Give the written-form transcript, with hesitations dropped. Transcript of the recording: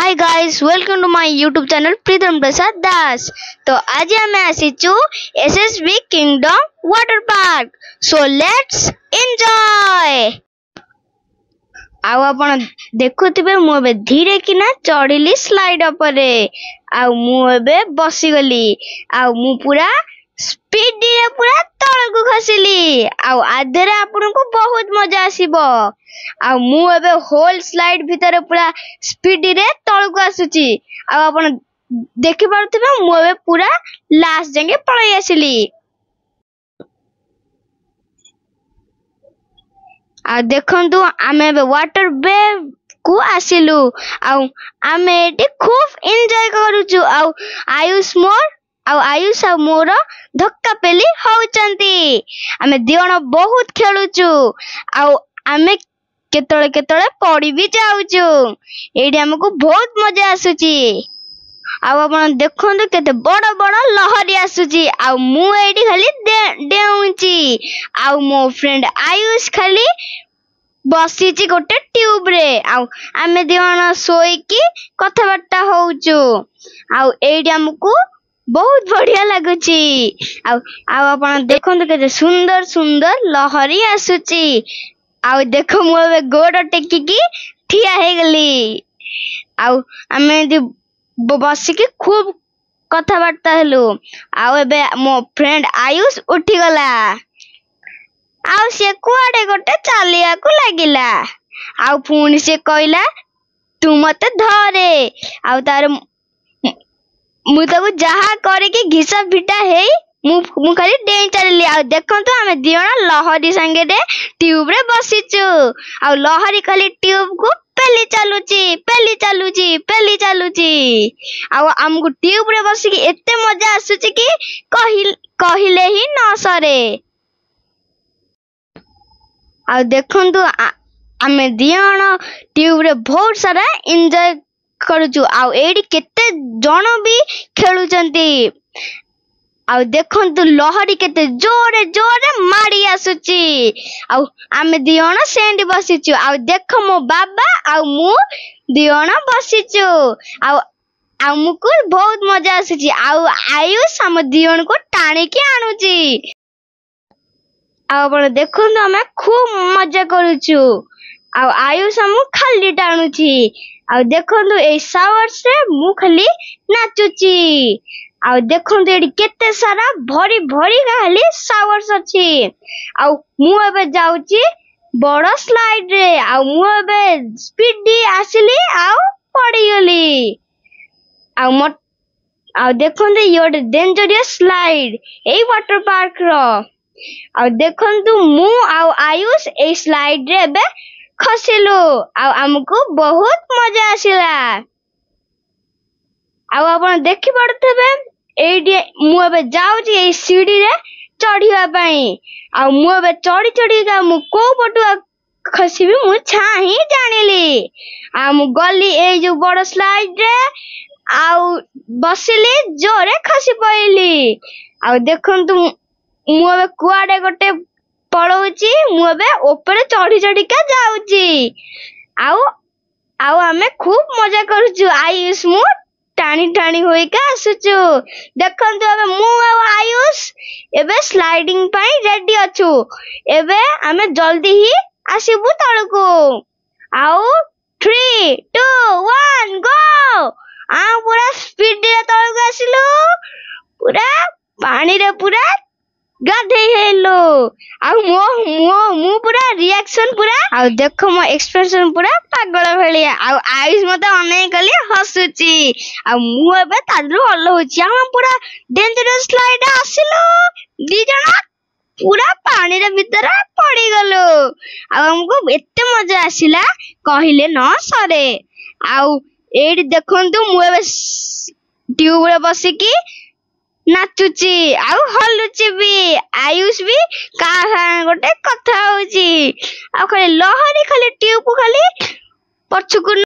Hi guys, welcome to my YouTube channel Pritam Prasad Das. तो आज हम आसीचु SSB Kingdom Water Park. So let's enjoy. आउ आपण देखुथिबे मु एबे धीरे किना चढ़िली स्लाइड उपरे आउ मु एबे बसी गली आउ मु पूरा स्पीड रे पूरा तळकु खसिली आउ आधेरे आपन को बहुत मजा आसीबो आ मु एबे होल स्लाइड भीतर पूरा स्पीड रे तळकु आसुची आ आपण देखि पारथबे मु एबे पूरा लास्ट जंगे पळई आसिली आ देखंतु आमे एबे वाटर वेव को आसिलु आ आमे एटी खूब एन्जॉय करूछु आ आयुष आ मोर धक्का पेली होउचंती आमे दियण बहुत खेलुछु आ आमे केतळे केतळे पड़ी भी जाउछु एडी हमको बहुत मजा आसुची आ आपण देखंतु केते बड़ बड़ लहरी आसुची आ मु एडी खाली डेउची आ मो फ्रेंड आयुष खाली बसीची गोटे ट्यूब रे आ आमे दियण सोई की कथा बार्ता होउछु आ एडी हमको बहुत बढ़िया लागुची आ आपण देखंतु केते सुंदर सुंदर लहरी आसुची आ देखो मु एबे गोड़ टेकी की ठिया हे गली आ आमे बसी की खूब कथा बार्ता हेलु आ एबे मो फ्रेंड आयुष उठी गला आ से कुआडे गोटे चालिया को लागिला आ पुणी से कहला तू मते धरे आ तार मु ताको जहा करे की घिसा फिटा हे मु खाली डेई चलली आ देखंतु आमे दियण लहरी संगे रे ट्यूब रे बसिचु आ लहरी खाली ट्यूब को पेली चालुची आ हमको ट्यूब रे बसी की एते मजा आसुची की कहिले ही न सरे आ देखंतु आमे दियण ट्यूब रे बहुत सारा एन्जॉय करूछु आ एडी केते जण भी खेलुचंती आ देखंतु लहरी केते जोरे जोरे मारी आसुची आ आमे दियण सेंडी बसिचु आ देख मो बाबा आ मु दियण बसिचु आ हमको बहुत मजा आसुची आ आयुष हम दियण को टाणी के आनुची आ आपण देखंतु आमे खूब मजा करूछु आ आयुष हम खाली टाणुची आ देखंतु ए शावर्स रे मु खाली नाचुची आ देखंतु एडी केते सारा भरी भरी खाली शावर्स अछि आ मु एबे जाउची बड़ स्लाइड रे आ मु एबे स्पीड दी आसिली आ पड़ी गली आ देखंतु योड डेंजरस स्लाइड ए वाटर पार्क रो आ देखंतु मु आ आयुष ए स्लाइड रे एबे खसिलु आ हमको बहुत मजा आसिला आ आपण देखि पड़थबे एडी मु एबे जाउची ए सीढ़ी रे चढ़िया पई आ मु एबे चढ़ी चढ़ी का मु को पटु खसिबी मु छाही जानिली आ मु गली ए जो बड़ स्लाइड रे आ बसिली जोरे खसी पइली आ देखंतु मु एबे कुआडे गोटे पळौची मु एबे ऊपर चढ़ी चढ़ी का जाउची आ हमें खूब मजा करूछु आयुष मु टाणी टाणी होई का आसुछु देखंतु एबे मु आ आयुष एबे स्लाइडिंग पई रेडी अछु एबे हमें जल्दी ही आसीबु तळको आउ 3 2 1 गो आ पूरा स्पीड रे तळको आसिलु पूरा पानी रे पूरा गाधे हेलो आ मु पूरा रिएक्शन पूरा आ देखो मो एक्सप्रेशन पूरा पागल भलिया आ आयुष मते अनै गली हसुची आ मु एबे तादरु हल्लो होची हम पूरा डेंजरस स्लाइड आसिलो दी जना पूरा पानी रे भीतर पड़ी गलो आ हमको एते मजा आसिला कहिले न सरे आ एडी देखंतु मु एबे ट्यूब रे बसी की नाचुची आ हलुची भी आयुष भी का गोटे कथा होची आ खाली लहरी खाली ट्यूब खाली पछुकु